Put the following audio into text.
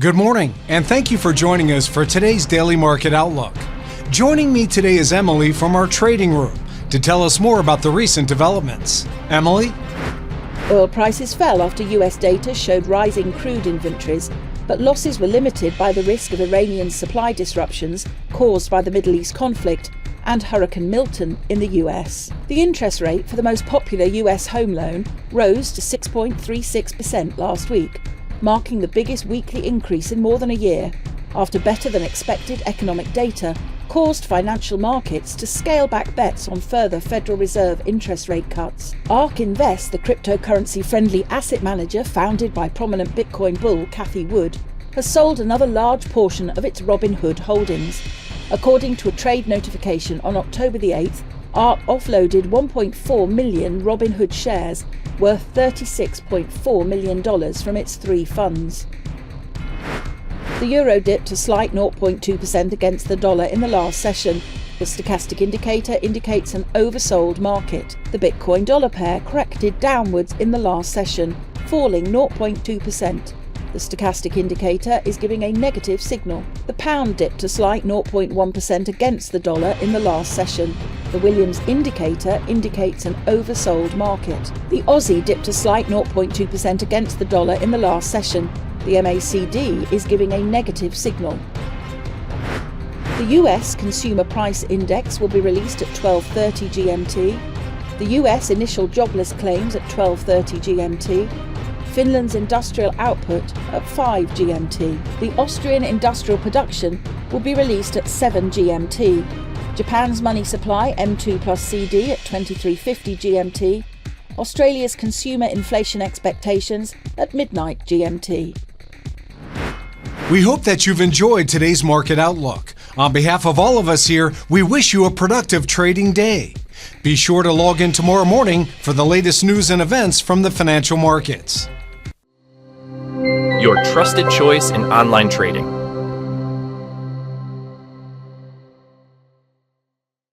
Good morning, and thank you for joining us for today's Daily Market Outlook. Joining me today is Emily from our trading room to tell us more about the recent developments. Emily? Oil prices fell after US data showed rising crude inventories, but losses were limited by the risk of Iranian supply disruptions caused by the Middle East conflict and Hurricane Milton in the US. The interest rate for the most popular US home loan rose to 6.36% last week, marking the biggest weekly increase in more than a year, after better than expected economic data caused financial markets to scale back bets on further Federal Reserve interest rate cuts. ARK Invest, the cryptocurrency-friendly asset manager founded by prominent Bitcoin bull Cathie Wood, has sold another large portion of its Robinhood holdings. According to a trade notification on October the 8th, ARK offloaded 1.4 million Robinhood shares worth $36.4 million from its three funds. The euro dipped a slight 0.2% against the dollar in the last session. The stochastic indicator indicates an oversold market. The Bitcoin dollar pair corrected downwards in the last session, falling 0.2%. The stochastic indicator is giving a negative signal. The pound dipped a slight 0.1% against the dollar in the last session. The Williams indicator indicates an oversold market. The Aussie dipped a slight 0.2% against the dollar in the last session. The MACD is giving a negative signal. The US Consumer Price Index will be released at 12:30 GMT. The US initial jobless claims at 12:30 GMT. Finland's industrial output at 5 GMT. The Austrian industrial production will be released at 7 GMT. Japan's money supply M2 plus CD at 23:50 GMT. Australia's consumer inflation expectations at midnight GMT. We hope that you've enjoyed today's Market Outlook. On behalf of all of us here, we wish you a productive trading day. Be sure to log in tomorrow morning for the latest news and events from the financial markets. Your trusted choice in online trading.